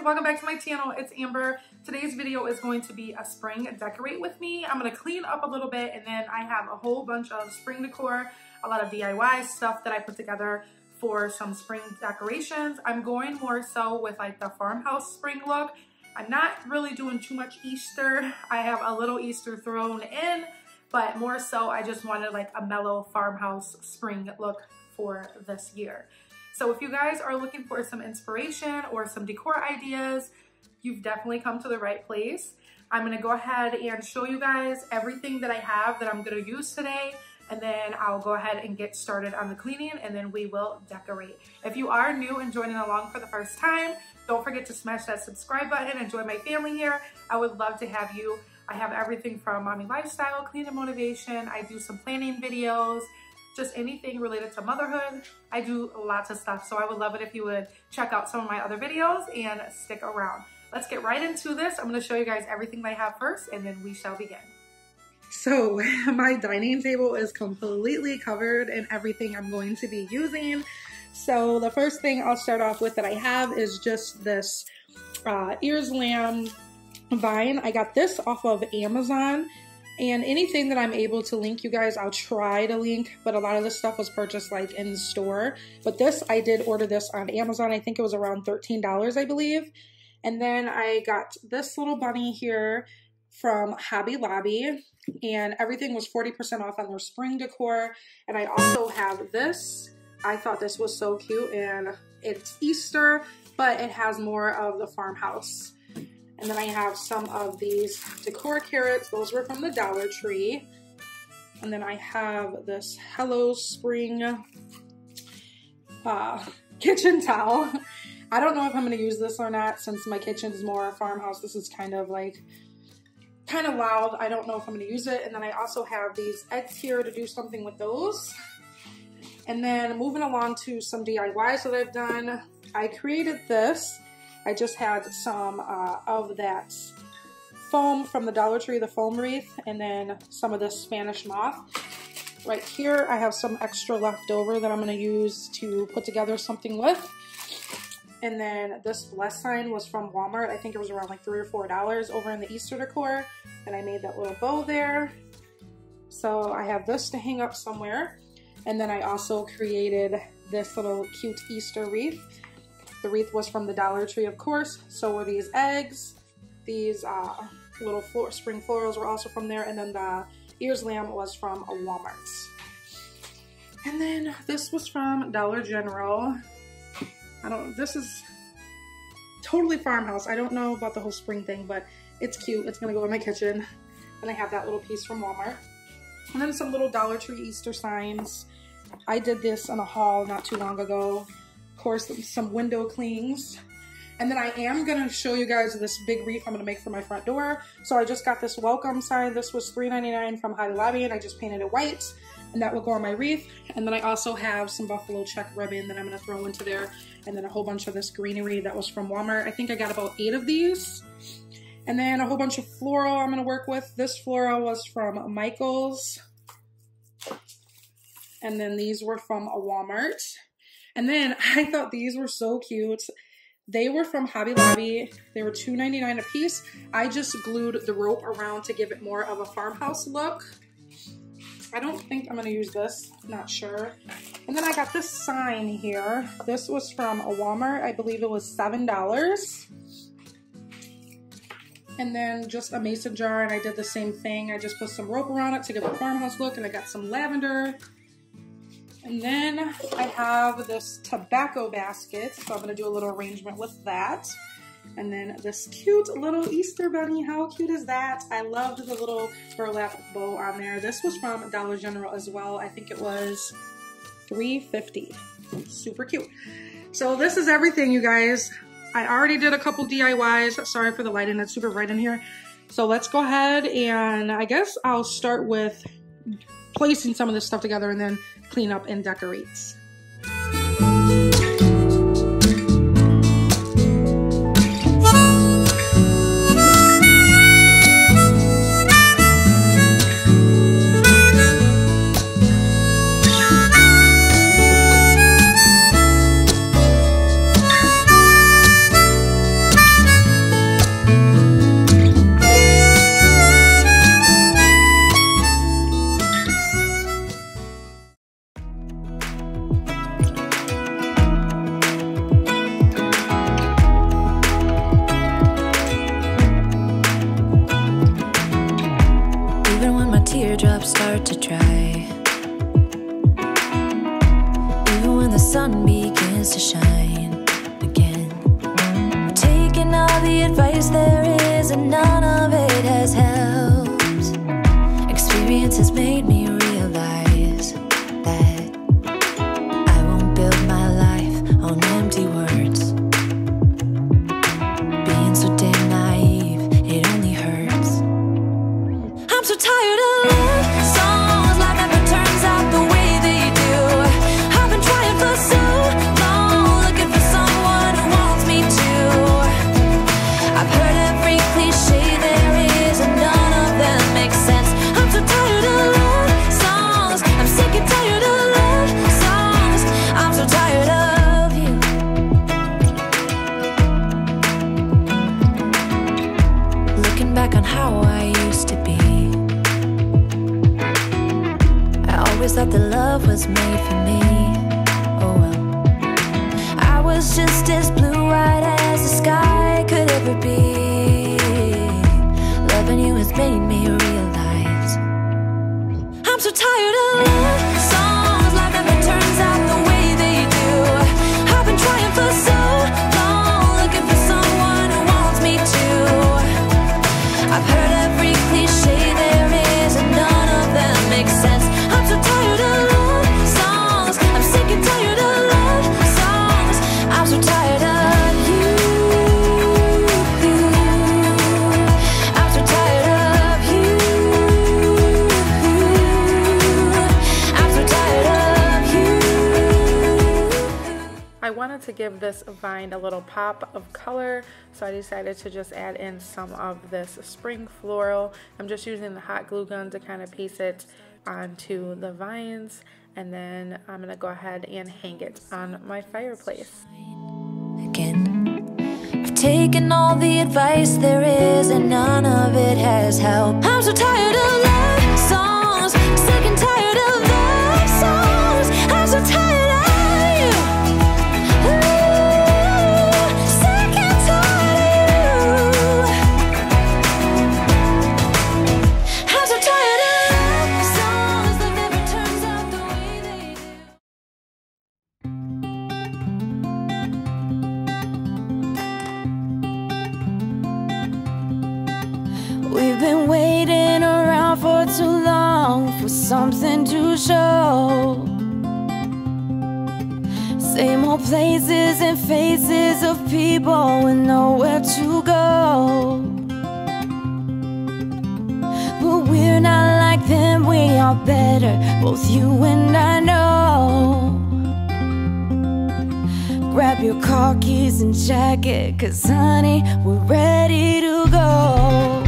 welcome back to my channel. It's Amber. Today's video is going to be a spring decorate with me. I'm going to clean up a little bit, and then I have a whole bunch of spring decor, a lot of DIY stuff that I put together for some spring decorations. I'm going more so with like the farmhouse spring look. I'm not really doing too much Easter. I have a little Easter thrown in, but more so I just wanted like a mellow farmhouse spring look for this year. So if you guys are looking for some inspiration or some decor ideas, you've definitely come to the right place. I'm gonna go ahead and show you guys everything that I have that I'm gonna use today, and then I'll go ahead and get started on the cleaning, and then we will decorate. If you are new and joining along for the first time, don't forget to smash that subscribe button and join my family here. I would love to have you. I have everything from mommy lifestyle, cleaning motivation. I do some planning videos, just anything related to motherhood. I do lots of stuff, so I would love it if you would check out some of my other videos and stick around. Let's get right into this. I'm gonna show you guys everything that I have first, and then we shall begin. So my dining table is completely covered in everything I'm going to be using. So the first thing I'll start off with that I have is just this ears lamb vine. I got this off of Amazon. And anything that I'm able to link, you guys, I'll try to link, but a lot of this stuff was purchased like in the store. But this, I did order this on Amazon. I think it was around $13, I believe. And then I got this little bunny here from Hobby Lobby, and everything was 40% off on their spring decor. And I also have this. I thought this was so cute, and it's Easter, but it has more of the farmhouse. And then I have some of these decor carrots. Those were from the Dollar Tree. And then I have this Hello Spring kitchen towel. I don't know if I'm going to use this or not, since my kitchen is more a farmhouse. This is kind of loud. I don't know if I'm going to use it. And then I also have these eggs here to do something with those. And then moving along to some DIYs that I've done. I created this. I just had some of that foam from the Dollar Tree, the foam wreath, and then some of this Spanish moth. Right here, I have some extra left over that I'm going to use to put together something with. And then this bless sign was from Walmart. I think it was around like $3 or $4 over in the Easter decor. And I made that little bow there. So I have this to hang up somewhere. And then I also created this little cute Easter wreath. The wreath was from the Dollar Tree, of course. So were these eggs. These little spring florals were also from there. And then the ears lamb was from a Walmart. And then this was from Dollar General. This is totally farmhouse. I don't know about the whole spring thing, but it's cute. It's gonna go in my kitchen. And I have that little piece from Walmart. And then some little Dollar Tree Easter signs. I did this on a haul not too long ago. Of course, some window clings. And then I am gonna show you guys this big wreath I'm gonna make for my front door. So I just got this welcome sign. This was $3.99 from Hobby Lobby, and I just painted it white, and that will go on my wreath. And then I also have some buffalo check ribbon that I'm gonna throw into there, and then a whole bunch of this greenery that was from Walmart. I think I got about 8 of these. And then a whole bunch of floral I'm gonna work with. This floral was from Michael's. And then these were from a Walmart. And then I thought these were so cute. They were from Hobby Lobby. They were $2.99 a piece. I just glued the rope around to give it more of a farmhouse look. I don't think I'm gonna use this, not sure. And then I got this sign here. This was from a Walmart. I believe it was $7. And then just a mason jar, and I did the same thing. I just put some rope around it to give it a farmhouse look, and I got some lavender. And then I have this tobacco basket, so I'm gonna do a little arrangement with that. And then this cute little Easter bunny. How cute is that? I loved the little burlap bow on there. This was from Dollar General as well. I think it was $3.50. Super cute. So this is everything, you guys. I already did a couple DIYs. Sorry for the lighting, it's super bright in here. So let's go ahead, and I guess I'll start with placing some of this stuff together and then clean up and decorate. teardrops start to dry. Even when the sun begins to shine again. I'm taking all the advice there is, and none of it has helped. Experience has made me realize that I won't build my life on empty words. Being so damn naive, it only hurts. I'm so tired of love songs, life never turns out the way they do. I've been trying for so long, looking for someone who wants me to. I've heard every cliche there is, and none of them make sense. I'm so tired of love songs, I'm sick and tired of love songs. I'm so tired of you. Looking back on how I used to be, I always thought that love was made for me. Oh well, I was just as blue-eyed as the sky could ever be. Loving you has made me realize I'm so tired of love songs, life never turns out the way they do. I've been trying for so long, looking for someone who wants me to. I've heard every cliche there is, and none of them make sense. I'm so tired of love songs, I'm sick and tired of love songs. I'm so tired of you. I'm so tired of you. I'm so tired of you. I wanted to give this vine a little pop of color, so I decided to just add in some of this spring floral. I'm just using the hot glue gun to kind of piece it onto the vines, and then I'm gonna go ahead and hang it on my fireplace. Again, I've taken all the advice there is, and none of it has helped. I'm so tired of love songs, sick and tired of love songs. I'm so tired of you. Ooh, sick and tired of you. I'm so tired of love songs that never turns out the way they do. We've been waiting around for too long for something to show. Same old places and faces of people with nowhere to go. But we're not like them, we are better, both you and I know. Grab your car keys and jacket, 'cause honey, we're ready to go.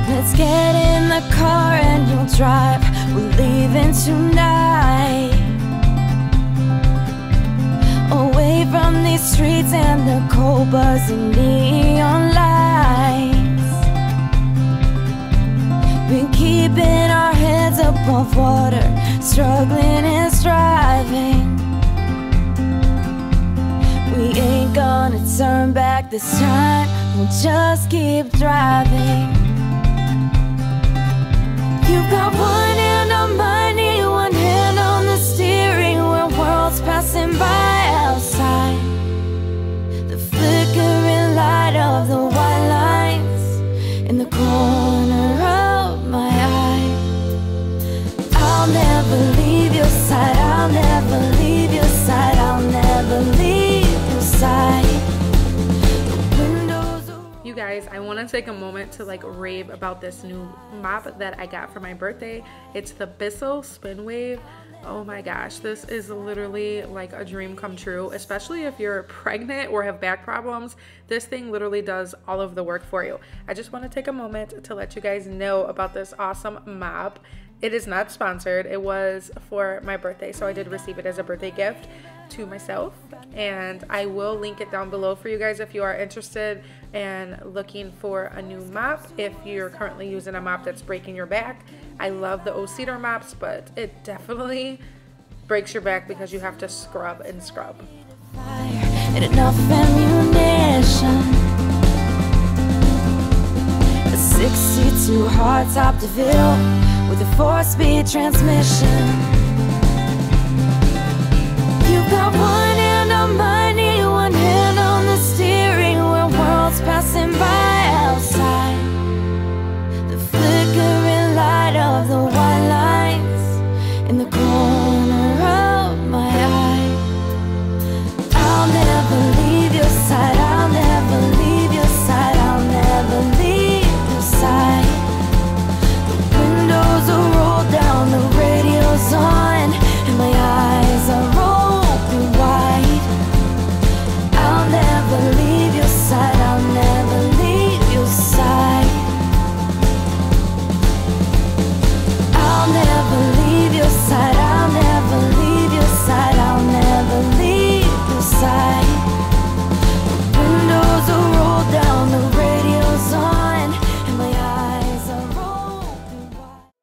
Let's get in the car and you'll drive. We're leaving tonight, away from these streets and the cold buzzing neon lights. Been keeping our heads above water, struggling and striving. We ain't gonna turn back this time, we'll just keep driving. You've got one hand on my knee, one hand on the steering wheel, worlds passing by outside. The flickering light of the white lines in the corner of my eye. I'll never leave your side, I'll never leave your side, I'll never leave your side. You guys, I want to take a moment to like rave about this new mop that I got for my birthday. It's the Bissell Spin Wave. Oh my gosh, this is literally like a dream come true, especially if you're pregnant or have back problems. This thing literally does all of the work for you. I just want to take a moment to let you guys know about this awesome mop. It is not sponsored. It was for my birthday, so I did receive it as a birthday gift to myself, and I will link it down below for you guys if you are interested in looking for a new mop. If you're currently using a mop that's breaking your back, I love the O-Cedar mops, but it definitely breaks your back because you have to scrub and scrub. And enough ammunition. 62 hardtop DeVille with a 4-speed transmission. You've got one hand on money, one hand on the steering wheel, worlds passing by outside. The flickering light of the white lines in the corner of my eye. I'll never leave your side, I'll never leave your side, I'll never leave your side. The windows are rolled down, the radio's on, and my eyes are open wide. I'll never leave your side, I'll never leave your side. I'll never leave your side, I'll never leave your side, I'll never leave your side. The windows are rolled down, the radio's on, and my eyes are open wide.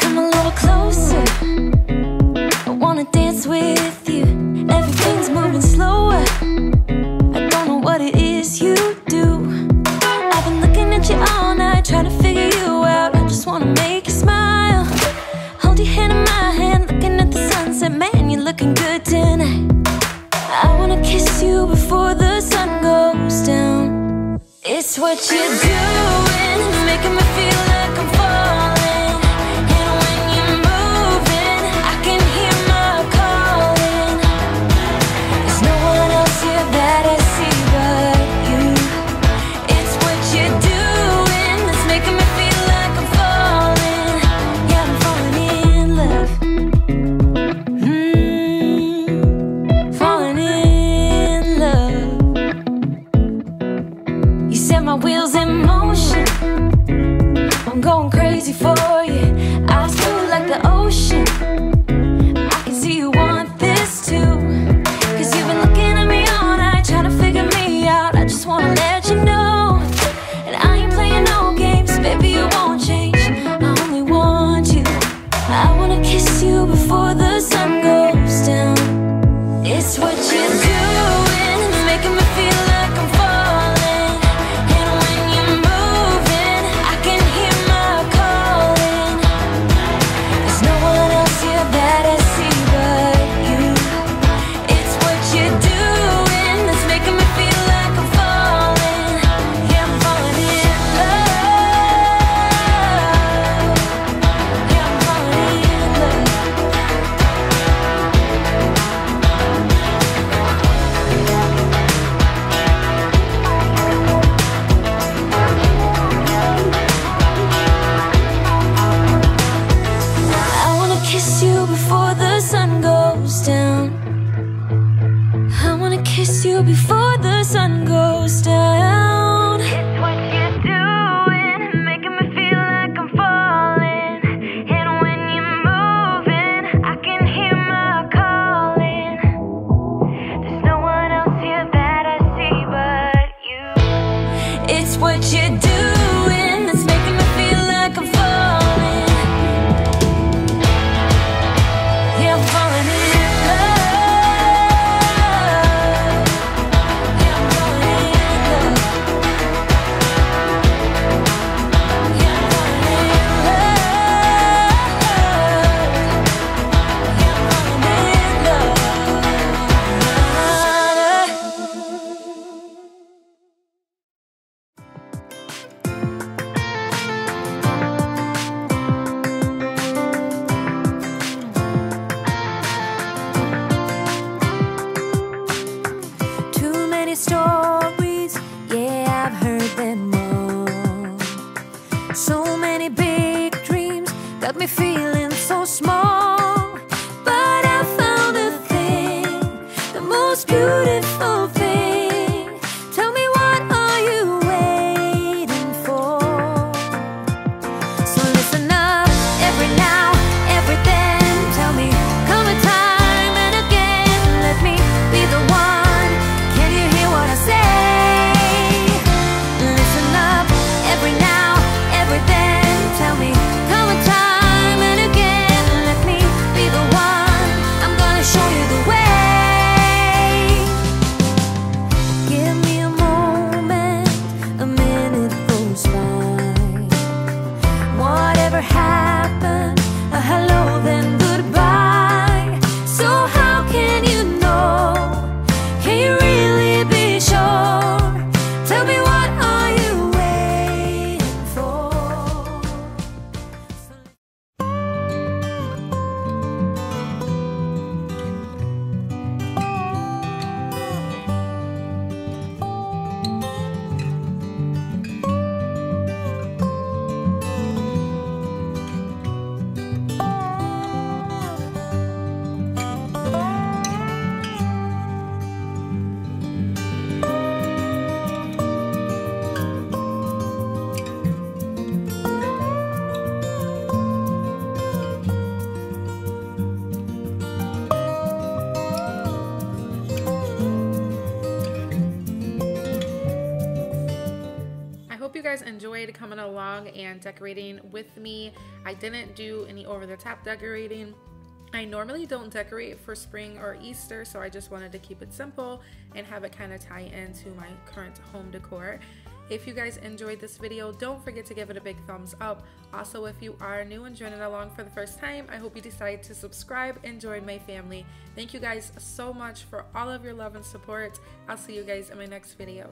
Come a little closer, I wanna dance with you. Everything's moving slower, I don't know what it is you do. I've been looking at you all night, trying to figure you out. I just wanna make you smile. Hold your hand in my hand, looking at the sunset. Man, you're looking good tonight. I wanna kiss you before the sun goes down. It's what you're doing, making me feel like I'm falling. And when you're moving, I can hear my calling. There's no one else here that I see but you. It's what you're doing that's making me feel like I'm falling. Yeah, I'm falling in love. Falling in love. You set my wheels in motion, I'm going crazy for you. Eyes blue like the ocean, I can see you want this too. Cause you've been looking at me all night, trying to figure me out. I just wanna let you know, and I ain't playing no games, baby, you won't change. I only want you. I wanna kiss you before the sun goes down. It's what you're doing, making me feel like I'm falling. And when you're moving, I can hear my calling. There's no one else here that I see but you. It's what you're doing that's making me feel like I'm falling. Yeah, I'm falling in love. Yeah, I'm falling in love. I wanna kiss you before the sun goes down. I wanna kiss you before the sun goes down. It's what you're doing, making me feel like I'm falling. And when you're moving, I can hear my calling. There's no one else here that I see but you. It's what you're doing that's making me feel like I'm falling. Yeah, I'm falling in love. Yeah, I'm falling in love. Yeah, I'm falling in love. Yeah, I'm falling in love. Too many stories, yeah, I've heard them all. So many big dreams got me feeling so small. But I found a thing, the most beautiful thing. Tell me, what are you waiting for? So listen up, every now, every then. Tell me, come a time and again. Let me be the one. Can you hear what I say? Listen up, every now, every then. Tell me, come a time and guys enjoyed coming along and decorating with me. I didn't do any over-the-top decorating. I normally don't decorate for spring or Easter, so I just wanted to keep it simple and have it kind of tie into my current home decor. If you guys enjoyed this video, don't forget to give it a big thumbs up. Also, if you are new and joining along for the first time, I hope you decide to subscribe and join my family. Thank you guys so much for all of your love and support. I'll see you guys in my next video.